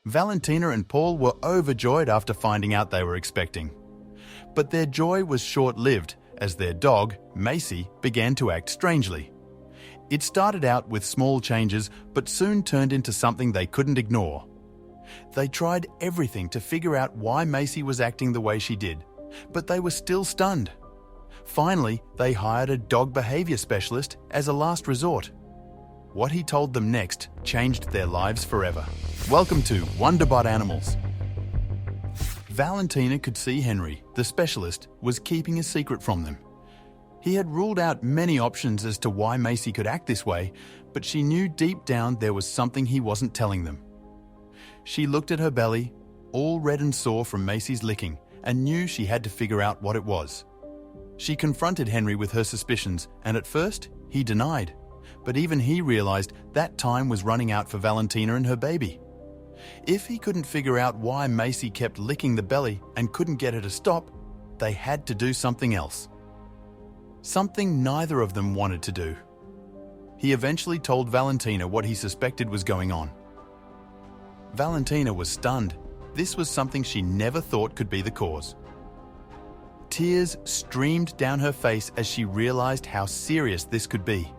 Valentina and Paul were overjoyed after finding out they were expecting. But their joy was short-lived as their dog, Macy, began to act strangely. It started out with small changes but soon turned into something they couldn't ignore. They tried everything to figure out why Macy was acting the way she did, but they were still stunned. Finally, they hired a dog behavior specialist as a last resort. What he told them next changed their lives forever. Welcome to Wonderbot Animals. Valentina could see Henry, the specialist, was keeping a secret from them. He had ruled out many options as to why Macy could act this way, but she knew deep down there was something he wasn't telling them. She looked at her belly, all red and sore from Macy's licking, and knew she had to figure out what it was. She confronted Henry with her suspicions, and at first, he denied. But even he realized that time was running out for Valentina and her baby. If he couldn't figure out why Macy kept licking the belly and couldn't get her to stop, they had to do something else. Something neither of them wanted to do. He eventually told Valentina what he suspected was going on. Valentina was stunned. This was something she never thought could be the cause. Tears streamed down her face as she realized how serious this could be.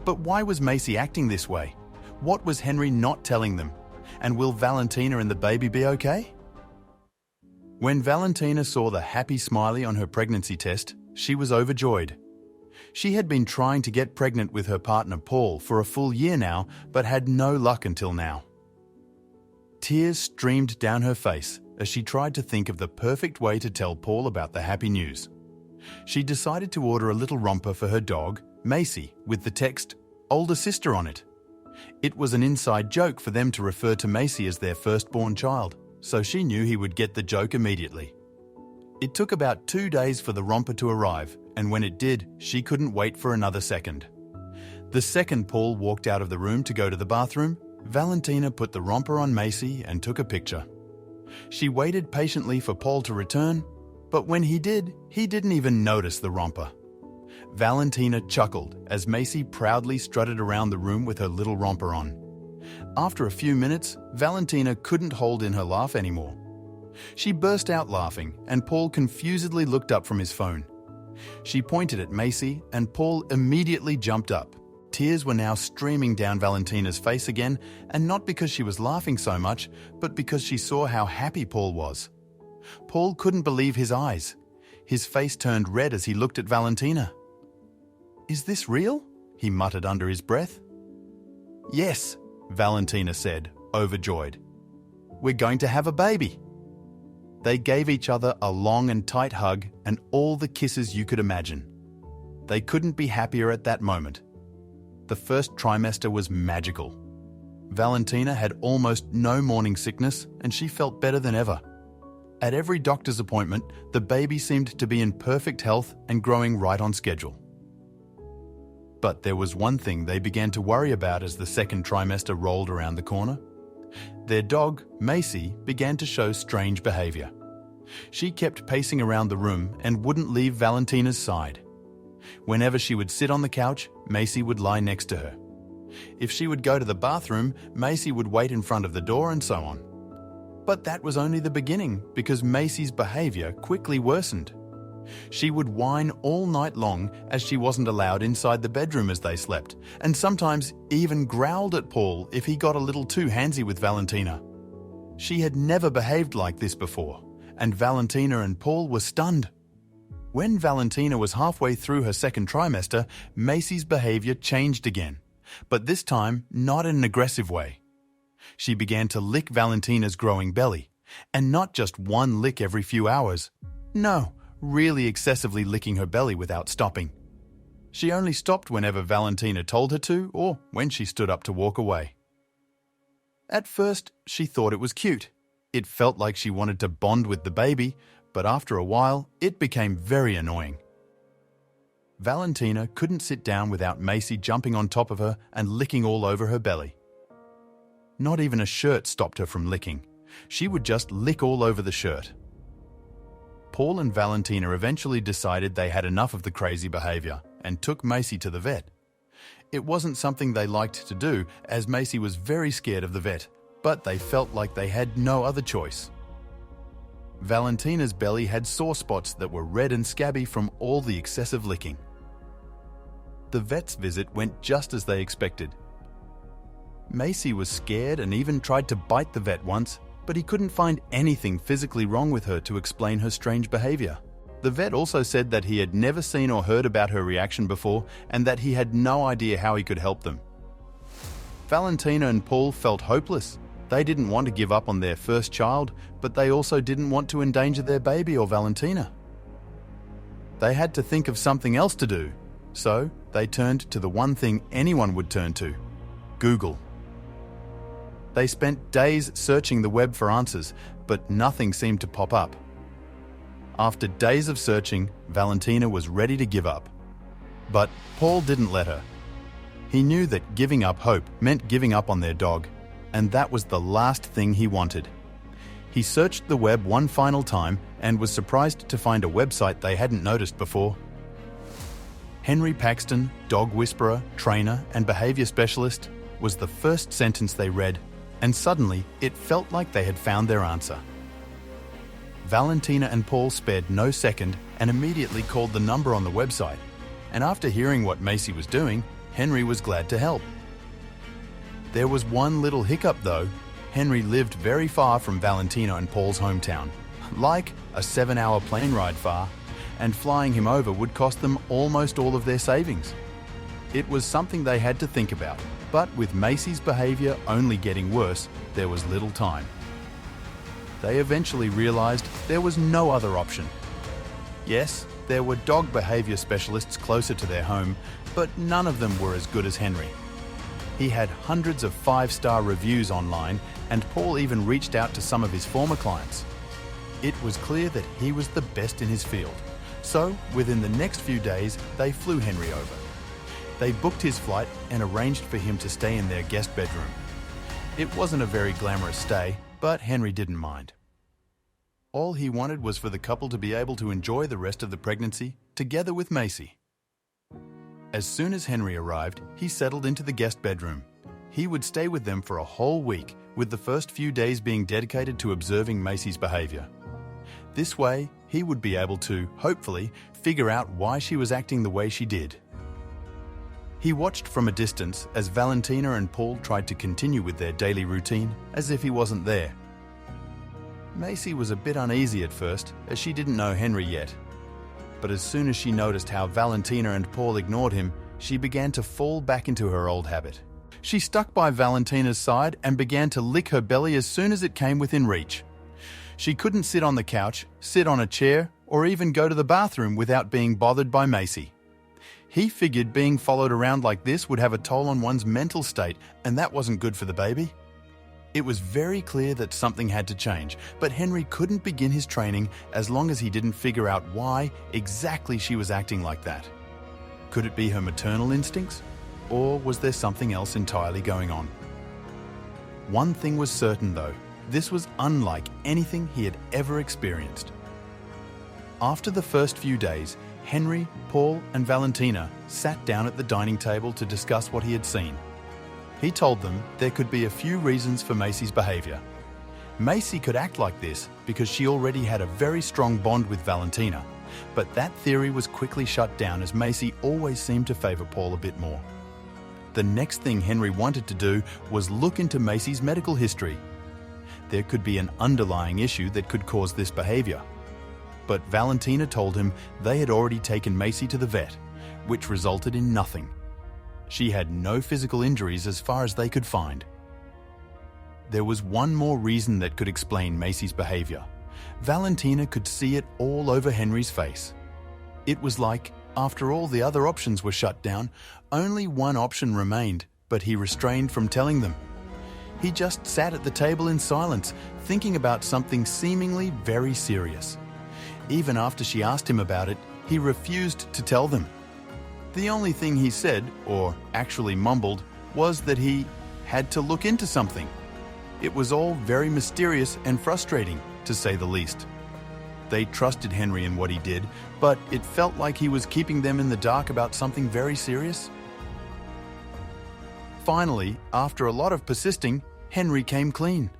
But why was Macy acting this way? What was Henry not telling them? And will Valentina and the baby be okay? When Valentina saw the happy smiley on her pregnancy test, she was overjoyed. She had been trying to get pregnant with her partner Paul for a full year now, but had no luck until now. Tears streamed down her face as she tried to think of the perfect way to tell Paul about the happy news. She decided to order a little romper for her dog, Macy, with the text, "Older sister" on it. It was an inside joke for them to refer to Macy as their firstborn child, so she knew he would get the joke immediately. It took about 2 days for the romper to arrive, and when it did, she couldn't wait for another second. The second Paul walked out of the room to go to the bathroom, Valentina put the romper on Macy and took a picture. She waited patiently for Paul to return, but when he did, he didn't even notice the romper. Valentina chuckled as Macy proudly strutted around the room with her little romper on. After a few minutes, Valentina couldn't hold in her laugh anymore. She burst out laughing, and Paul confusedly looked up from his phone. She pointed at Macy, and Paul immediately jumped up. Tears were now streaming down Valentina's face again, and not because she was laughing so much, but because she saw how happy Paul was. Paul couldn't believe his eyes. His face turned red as he looked at Valentina. "Is this real?" he muttered under his breath. "Yes," Valentina said, overjoyed. "We're going to have a baby." They gave each other a long and tight hug and all the kisses you could imagine. They couldn't be happier at that moment. The first trimester was magical. Valentina had almost no morning sickness and she felt better than ever. At every doctor's appointment, the baby seemed to be in perfect health and growing right on schedule. But there was one thing they began to worry about as the second trimester rolled around the corner. Their dog, Macy, began to show strange behavior. She kept pacing around the room and wouldn't leave Valentina's side. Whenever she would sit on the couch, Macy would lie next to her. If she would go to the bathroom, Macy would wait in front of the door and so on. But that was only the beginning because Macy's behavior quickly worsened. She would whine all night long as she wasn't allowed inside the bedroom as they slept, and sometimes even growled at Paul if he got a little too handsy with Valentina. She had never behaved like this before, and Valentina and Paul were stunned. When Valentina was halfway through her second trimester, Macy's behavior changed again, but this time not in an aggressive way. She began to lick Valentina's growing belly, and not just one lick every few hours. No, really excessively licking her belly without stopping. She only stopped whenever Valentina told her to or when she stood up to walk away. At first, she thought it was cute. It felt like she wanted to bond with the baby, but after a while, it became very annoying. Valentina couldn't sit down without Macy jumping on top of her and licking all over her belly. Not even a shirt stopped her from licking. She would just lick all over the shirt. Paul and Valentina eventually decided they had enough of the crazy behavior and took Macy to the vet. It wasn't something they liked to do, as Macy was very scared of the vet, but they felt like they had no other choice. Valentina's belly had sore spots that were red and scabby from all the excessive licking. The vet's visit went just as they expected. Macy was scared and even tried to bite the vet once, but he couldn't find anything physically wrong with her to explain her strange behavior. The vet also said that he had never seen or heard about her reaction before and that he had no idea how he could help them. Valentina and Paul felt hopeless. They didn't want to give up on their first child, but they also didn't want to endanger their baby or Valentina. They had to think of something else to do, so they turned to the one thing anyone would turn to: Google. They spent days searching the web for answers, but nothing seemed to pop up. After days of searching, Valentina was ready to give up. But Paul didn't let her. He knew that giving up hope meant giving up on their dog, and that was the last thing he wanted. He searched the web one final time and was surprised to find a website they hadn't noticed before. Henry Paxton, dog whisperer, trainer, and behavior specialist, was the first sentence they read, and suddenly it felt like they had found their answer. Valentina and Paul spared no second and immediately called the number on the website, and after hearing what Macy was doing, Henry was glad to help. There was one little hiccup though. Henry lived very far from Valentina and Paul's hometown, like a 7-hour plane ride far, and flying him over would cost them almost all of their savings. It was something they had to think about, but with Macy's behavior only getting worse, there was little time. They eventually realized there was no other option. Yes, there were dog behavior specialists closer to their home, but none of them were as good as Henry. He had hundreds of 5-star reviews online, and Paul even reached out to some of his former clients. It was clear that he was the best in his field, so within the next few days, they flew Henry over. They booked his flight and arranged for him to stay in their guest bedroom. It wasn't a very glamorous stay, but Henry didn't mind. All he wanted was for the couple to be able to enjoy the rest of the pregnancy together with Macy. As soon as Henry arrived, he settled into the guest bedroom. He would stay with them for a whole week, with the first few days being dedicated to observing Macy's behavior. This way, he would be able to, hopefully, figure out why she was acting the way she did. He watched from a distance as Valentina and Paul tried to continue with their daily routine as if he wasn't there. Macy was a bit uneasy at first, as she didn't know Henry yet. But as soon as she noticed how Valentina and Paul ignored him, she began to fall back into her old habit. She stuck by Valentina's side and began to lick her belly as soon as it came within reach. She couldn't sit on the couch, sit on a chair, or even go to the bathroom without being bothered by Macy. He figured being followed around like this would have a toll on one's mental state, and that wasn't good for the baby. It was very clear that something had to change, but Henry couldn't begin his training as long as he didn't figure out why exactly she was acting like that. Could it be her maternal instincts? Or was there something else entirely going on? One thing was certain though, this was unlike anything he had ever experienced. After the first few days, Henry, Paul, and Valentina sat down at the dining table to discuss what he had seen. He told them there could be a few reasons for Macy's behavior. Macy could act like this because she already had a very strong bond with Valentina, but that theory was quickly shut down as Macy always seemed to favor Paul a bit more. The next thing Henry wanted to do was look into Macy's medical history. There could be an underlying issue that could cause this behavior. But Valentina told him they had already taken Macy to the vet, which resulted in nothing. She had no physical injuries as far as they could find. There was one more reason that could explain Macy's behavior. Valentina could see it all over Henry's face. It was like, after all the other options were shut down, only one option remained, but he restrained from telling them. He just sat at the table in silence, thinking about something seemingly very serious. Even after she asked him about it, he refused to tell them. The only thing he said, or actually mumbled, was that he had to look into something. It was all very mysterious and frustrating, to say the least. They trusted Henry in what he did, but it felt like he was keeping them in the dark about something very serious. Finally, after a lot of persisting, Henry came clean.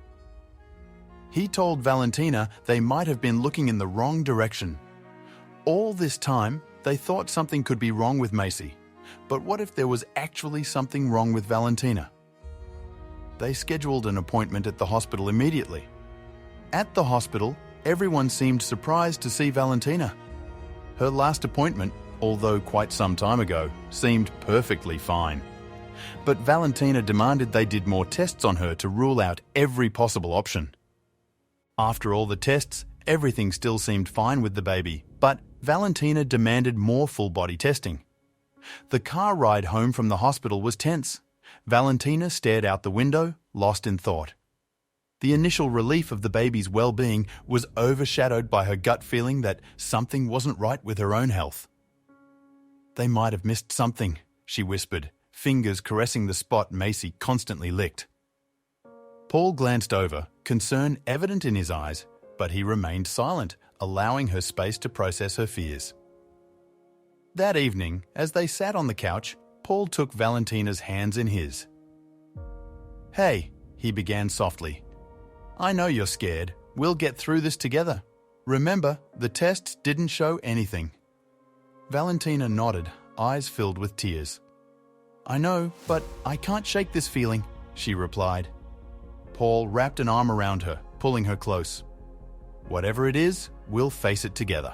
He told Valentina they might have been looking in the wrong direction. All this time, they thought something could be wrong with Macy. But what if there was actually something wrong with Valentina? They scheduled an appointment at the hospital immediately. At the hospital, everyone seemed surprised to see Valentina. Her last appointment, although quite some time ago, seemed perfectly fine. But Valentina demanded they did more tests on her to rule out every possible option. After all the tests, everything still seemed fine with the baby, but Valentina demanded more full-body testing. The car ride home from the hospital was tense. Valentina stared out the window, lost in thought. The initial relief of the baby's well-being was overshadowed by her gut feeling that something wasn't right with her own health. "They might have missed something," she whispered, fingers caressing the spot Macy constantly licked. Paul glanced over, concern evident in his eyes, but he remained silent, allowing her space to process her fears. That evening, as they sat on the couch, Paul took Valentina's hands in his. "Hey," he began softly. "I know you're scared. We'll get through this together. Remember, the tests didn't show anything." Valentina nodded, eyes filled with tears. "I know, but I can't shake this feeling," she replied. Paul wrapped an arm around her, pulling her close. "Whatever it is, we'll face it together."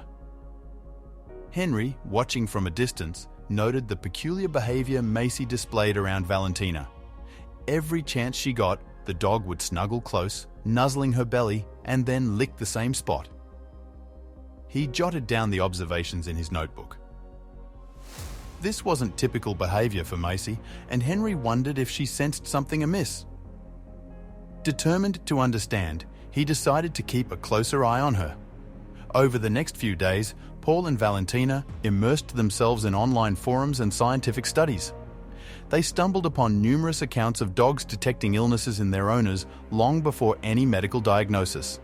Henry, watching from a distance, noted the peculiar behavior Macy displayed around Valentina. Every chance she got, the dog would snuggle close, nuzzling her belly, and then lick the same spot. He jotted down the observations in his notebook. This wasn't typical behavior for Macy, and Henry wondered if she sensed something amiss. Determined to understand, he decided to keep a closer eye on her. Over the next few days, Paul and Valentina immersed themselves in online forums and scientific studies. They stumbled upon numerous accounts of dogs detecting illnesses in their owners long before any medical diagnosis.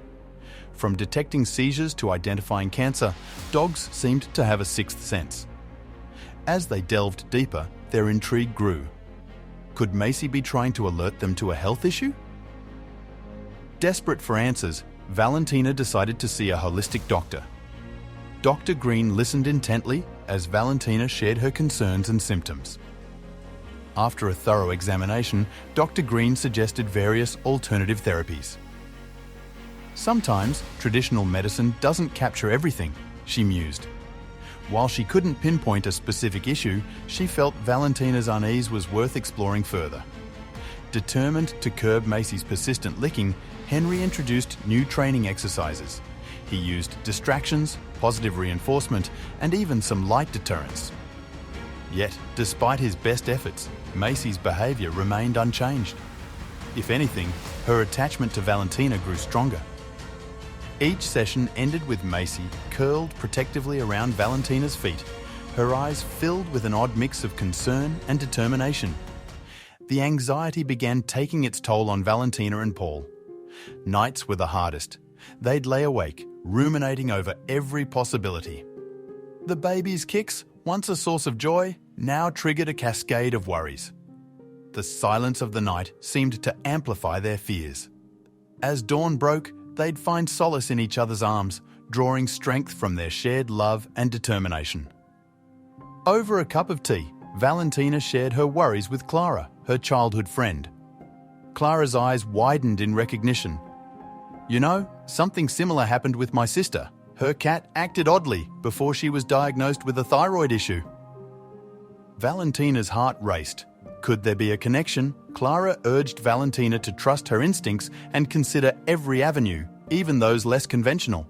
From detecting seizures to identifying cancer, dogs seemed to have a sixth sense. As they delved deeper, their intrigue grew. Could Macy be trying to alert them to a health issue? Desperate for answers, Valentina decided to see a holistic doctor. Dr. Green listened intently as Valentina shared her concerns and symptoms. After a thorough examination, Dr. Green suggested various alternative therapies. "Sometimes traditional medicine doesn't capture everything," she mused. While she couldn't pinpoint a specific issue, she felt Valentina's unease was worth exploring further. Determined to curb Macy's persistent licking, Henry introduced new training exercises. He used distractions, positive reinforcement, and even some light deterrence. Yet, despite his best efforts, Macy's behavior remained unchanged. If anything, her attachment to Valentina grew stronger. Each session ended with Macy curled protectively around Valentina's feet, her eyes filled with an odd mix of concern and determination. The anxiety began taking its toll on Valentina and Paul. Nights were the hardest. They'd lay awake, ruminating over every possibility. The baby's kicks, once a source of joy, now triggered a cascade of worries. The silence of the night seemed to amplify their fears. As dawn broke, they'd find solace in each other's arms, drawing strength from their shared love and determination. Over a cup of tea, Valentina shared her worries with Clara, her childhood friend. Clara's eyes widened in recognition. "You know, something similar happened with my sister. Her cat acted oddly before she was diagnosed with a thyroid issue." Valentina's heart raced. Could there be a connection? Clara urged Valentina to trust her instincts and consider every avenue, even those less conventional.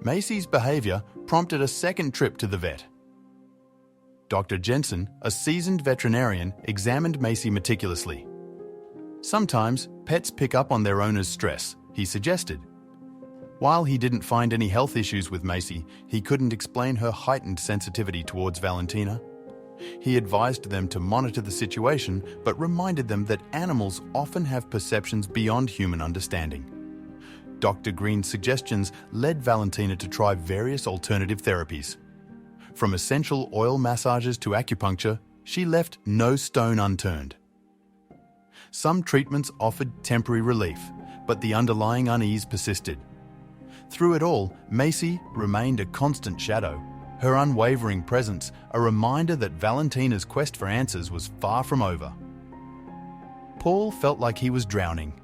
Macy's behavior prompted a second trip to the vet. Dr. Jensen, a seasoned veterinarian, examined Macy meticulously. "Sometimes pets pick up on their owner's stress," he suggested. While he didn't find any health issues with Macy, he couldn't explain her heightened sensitivity towards Valentina. He advised them to monitor the situation, but reminded them that animals often have perceptions beyond human understanding. Dr. Green's suggestions led Valentina to try various alternative therapies. From essential oil massages to acupuncture, she left no stone unturned. Some treatments offered temporary relief, but the underlying unease persisted. Through it all, Macy remained a constant shadow, her unwavering presence a reminder that Valentina's quest for answers was far from over. Paul felt like he was drowning.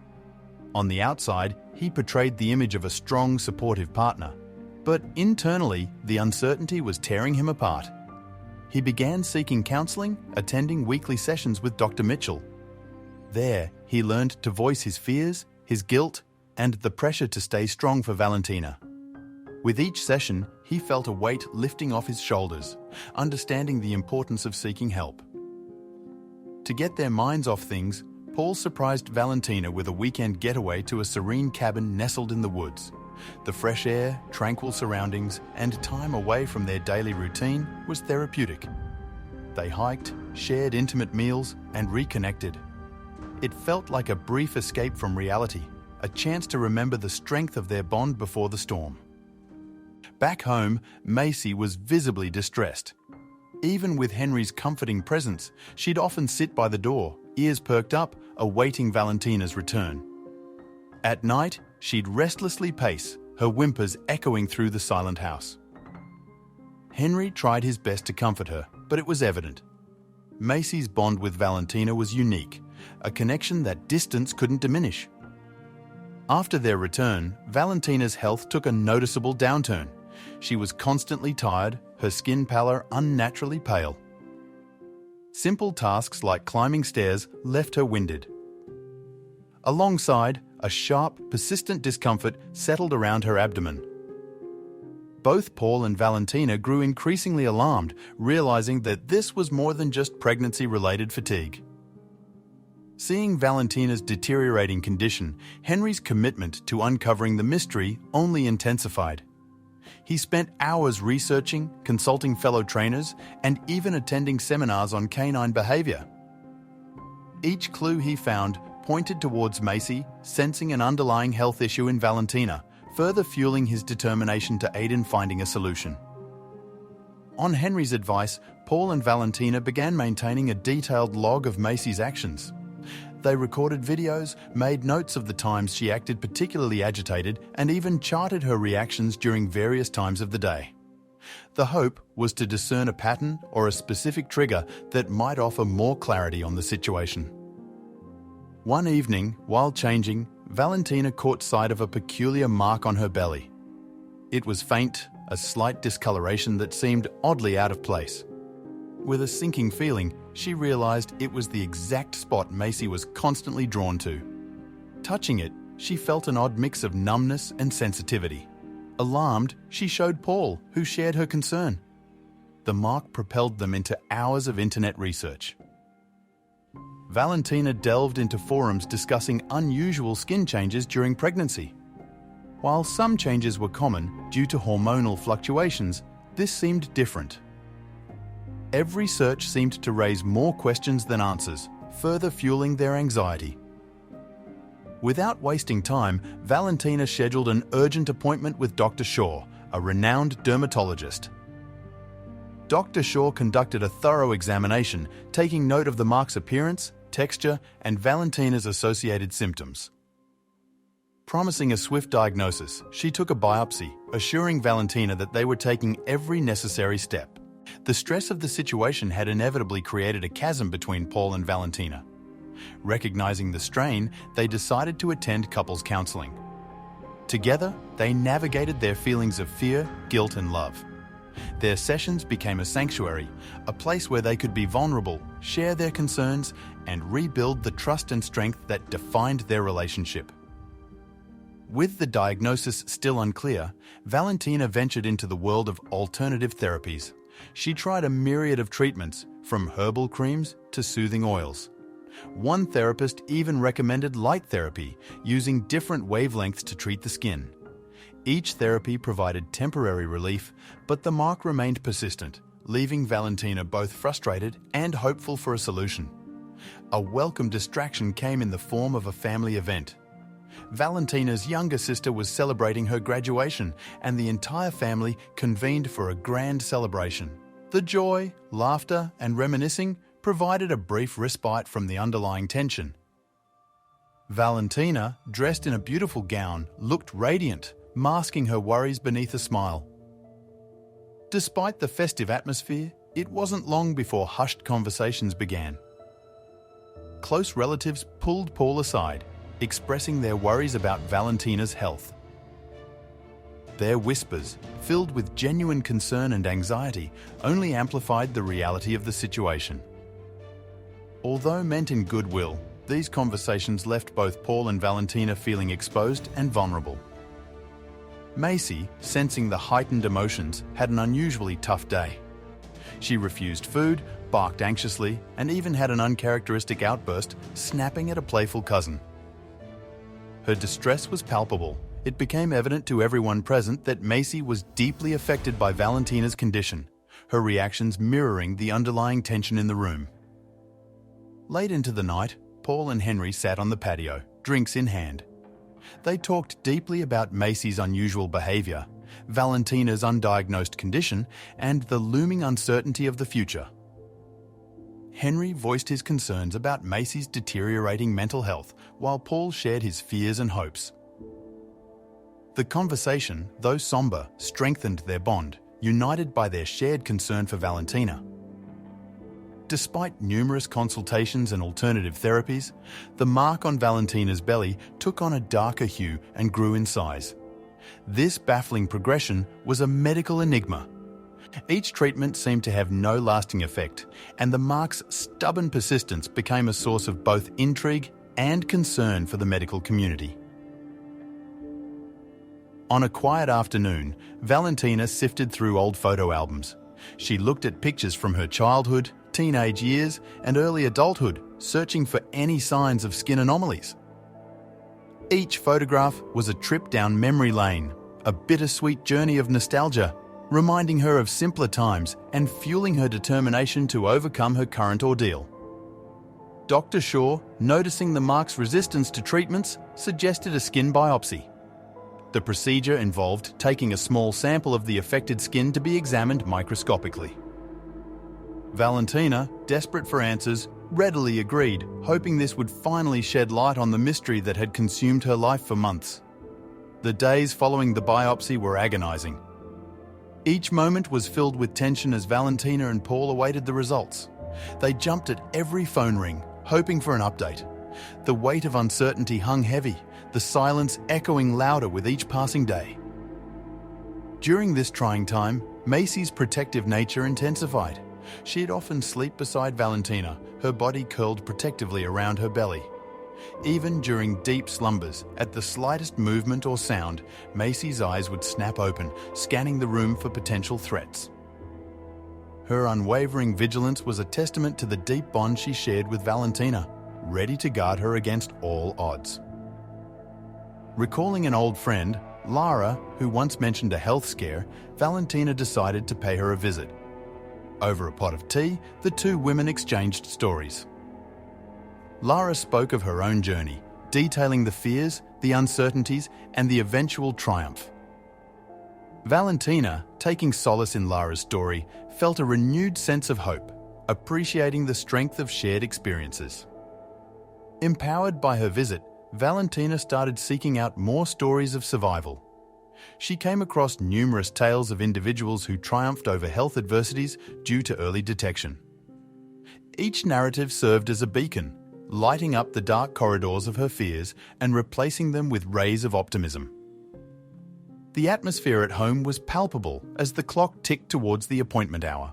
On the outside, he portrayed the image of a strong, supportive partner, but internally, the uncertainty was tearing him apart. He began seeking counseling, attending weekly sessions with Dr. Mitchell. There, he learned to voice his fears, his guilt, and the pressure to stay strong for Valentina. With each session, he felt a weight lifting off his shoulders, understanding the importance of seeking help. To get their minds off things, Paul surprised Valentina with a weekend getaway to a serene cabin nestled in the woods. The fresh air, tranquil surroundings, and time away from their daily routine was therapeutic. They hiked, shared intimate meals, and reconnected. It felt like a brief escape from reality, a chance to remember the strength of their bond before the storm. Back home, Macy was visibly distressed. Even with Henry's comforting presence, she'd often sit by the door, ears perked up, awaiting Valentina's return. At night, she'd restlessly pace, her whimpers echoing through the silent house. Henry tried his best to comfort her, but it was evident. Macy's bond with Valentina was unique, a connection that distance couldn't diminish. After their return, Valentina's health took a noticeable downturn. She was constantly tired, her skin pallor unnaturally pale. Simple tasks like climbing stairs left her winded. Alongside, a sharp, persistent discomfort settled around her abdomen. Both Paul and Valentina grew increasingly alarmed, realizing that this was more than just pregnancy-related fatigue. Seeing Valentina's deteriorating condition, Henry's commitment to uncovering the mystery only intensified. He spent hours researching, consulting fellow trainers, and even attending seminars on canine behavior. Each clue he found pointed towards Macy, sensing an underlying health issue in Valentina, further fueling his determination to aid in finding a solution. On Henry's advice, Paul and Valentina began maintaining a detailed log of Macy's actions. They recorded videos, made notes of the times she acted particularly agitated, and even charted her reactions during various times of the day. The hope was to discern a pattern or a specific trigger that might offer more clarity on the situation. One evening, while changing, Valentina caught sight of a peculiar mark on her belly. It was faint, a slight discoloration that seemed oddly out of place. With a sinking feeling, she realized it was the exact spot Macy was constantly drawn to. Touching it, she felt an odd mix of numbness and sensitivity. Alarmed, she showed Paul, who shared her concern. The mark propelled them into hours of internet research. Valentina delved into forums discussing unusual skin changes during pregnancy. While some changes were common due to hormonal fluctuations, this seemed different. Every search seemed to raise more questions than answers, further fueling their anxiety. Without wasting time, Valentina scheduled an urgent appointment with Dr. Shaw, a renowned dermatologist. Dr. Shaw conducted a thorough examination, taking note of the mark's appearance, texture, and Valentina's associated symptoms. Promising a swift diagnosis, she took a biopsy, assuring Valentina that they were taking every necessary step. The stress of the situation had inevitably created a chasm between Paul and Valentina. Recognizing the strain, they decided to attend couples counseling. Together, they navigated their feelings of fear, guilt, and love. Their sessions became a sanctuary, a place where they could be vulnerable, share their concerns, and rebuild the trust and strength that defined their relationship. With the diagnosis still unclear, Valentina ventured into the world of alternative therapies. She tried a myriad of treatments, from herbal creams to soothing oils. One therapist even recommended light therapy, using different wavelengths to treat the skin. Each therapy provided temporary relief, but the mark remained persistent, leaving Valentina both frustrated and hopeful for a solution. A welcome distraction came in the form of a family event. Valentina's younger sister was celebrating her graduation, and the entire family convened for a grand celebration. The joy, laughter, and reminiscing provided a brief respite from the underlying tension. Valentina, dressed in a beautiful gown, looked radiant, masking her worries beneath a smile. Despite the festive atmosphere, it wasn't long before hushed conversations began. Close relatives pulled Paul aside, expressing their worries about Valentina's health. Their whispers, filled with genuine concern and anxiety, only amplified the reality of the situation. Although meant in goodwill, these conversations left both Paul and Valentina feeling exposed and vulnerable. Macy, sensing the heightened emotions, had an unusually tough day. She refused food, barked anxiously, and even had an uncharacteristic outburst, snapping at a playful cousin. Her distress was palpable. It became evident to everyone present that Macy was deeply affected by Valentina's condition, her reactions mirroring the underlying tension in the room. Late into the night, Paul and Henry sat on the patio, drinks in hand. They talked deeply about Macy's unusual behaviour, Valentina's undiagnosed condition, and the looming uncertainty of the future. Henry voiced his concerns about Macy's deteriorating mental health, while Paul shared his fears and hopes. The conversation, though somber, strengthened their bond, united by their shared concern for Valentina. Despite numerous consultations and alternative therapies, the mark on Valentina's belly took on a darker hue and grew in size. This baffling progression was a medical enigma. Each treatment seemed to have no lasting effect, and the mark's stubborn persistence became a source of both intrigue and concern for the medical community. On a quiet afternoon, Valentina sifted through old photo albums. She looked at pictures from her childhood, teenage years, and early adulthood, searching for any signs of skin anomalies. Each photograph was a trip down memory lane, a bittersweet journey of nostalgia, reminding her of simpler times and fueling her determination to overcome her current ordeal. Dr. Shaw, noticing the mark's resistance to treatments, suggested a skin biopsy. The procedure involved taking a small sample of the affected skin to be examined microscopically. Valentina, desperate for answers, readily agreed, hoping this would finally shed light on the mystery that had consumed her life for months. The days following the biopsy were agonizing. Each moment was filled with tension as Valentina and Paul awaited the results. They jumped at every phone ring, hoping for an update. The weight of uncertainty hung heavy, the silence echoing louder with each passing day. During this trying time, Macy's protective nature intensified. She'd often sleep beside Valentina, her body curled protectively around her belly. Even during deep slumbers, at the slightest movement or sound, Macy's eyes would snap open, scanning the room for potential threats. Her unwavering vigilance was a testament to the deep bond she shared with Valentina, ready to guard her against all odds. Recalling an old friend, Lara, who once mentioned a health scare, Valentina decided to pay her a visit. Over a pot of tea, the two women exchanged stories. Lara spoke of her own journey, detailing the fears, the uncertainties, and the eventual triumph. Valentina, taking solace in Lara's story, felt a renewed sense of hope, appreciating the strength of shared experiences. Empowered by her visit, Valentina started seeking out more stories of survival. She came across numerous tales of individuals who triumphed over health adversities due to early detection. Each narrative served as a beacon, lighting up the dark corridors of her fears and replacing them with rays of optimism. The atmosphere at home was palpable as the clock ticked towards the appointment hour.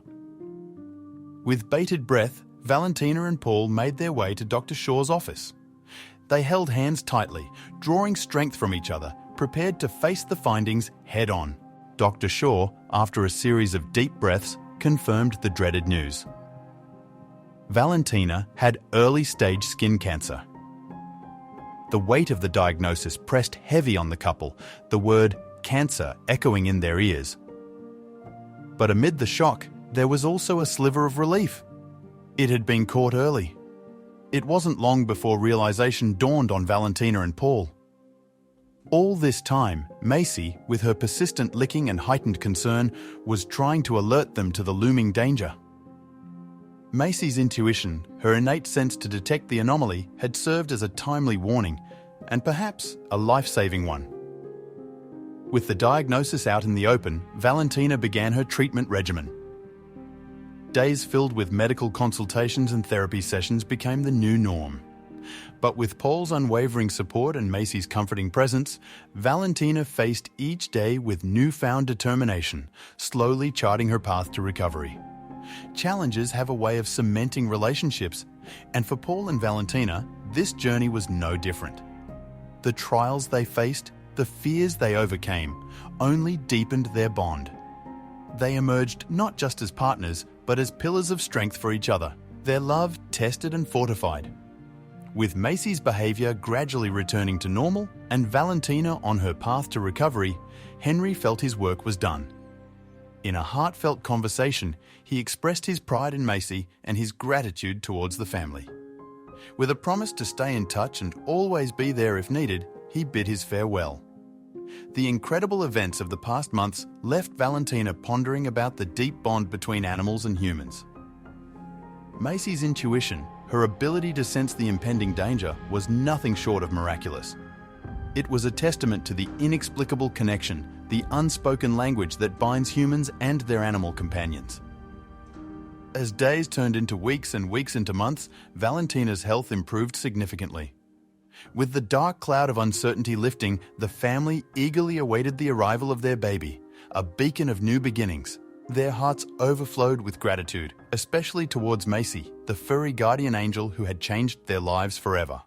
With bated breath, Valentina and Paul made their way to Dr. Shaw's office. They held hands tightly, drawing strength from each other, prepared to face the findings head-on. Dr. Shaw, after a series of deep breaths, confirmed the dreaded news. Valentina had early-stage skin cancer. The weight of the diagnosis pressed heavy on the couple, the word cancer echoing in their ears. But amid the shock, there was also a sliver of relief. It had been caught early. It wasn't long before realization dawned on Valentina and Paul. All this time, Macy, with her persistent licking and heightened concern, was trying to alert them to the looming danger. Macy's intuition, her innate sense to detect the anomaly, had served as a timely warning, and perhaps a life-saving one. With the diagnosis out in the open, Valentina began her treatment regimen. Days filled with medical consultations and therapy sessions became the new norm. But with Paul's unwavering support and Macy's comforting presence, Valentina faced each day with newfound determination, slowly charting her path to recovery. Challenges have a way of cementing relationships, and for Paul and Valentina, this journey was no different. The trials they faced, the fears they overcame, only deepened their bond. They emerged not just as partners, but as pillars of strength for each other, their love tested and fortified. With Macy's behaviour gradually returning to normal and Valentina on her path to recovery, Henry felt his work was done. In a heartfelt conversation, he expressed his pride in Macy and his gratitude towards the family. With a promise to stay in touch and always be there if needed, he bid his farewell. The incredible events of the past months left Valentina pondering about the deep bond between animals and humans. Macy's intuition, her ability to sense the impending danger, was nothing short of miraculous. It was a testament to the inexplicable connection, the unspoken language that binds humans and their animal companions. As days turned into weeks and weeks into months, Valentina's health improved significantly. With the dark cloud of uncertainty lifting, the family eagerly awaited the arrival of their baby, a beacon of new beginnings. Their hearts overflowed with gratitude, especially towards Macy, the furry guardian angel who had changed their lives forever.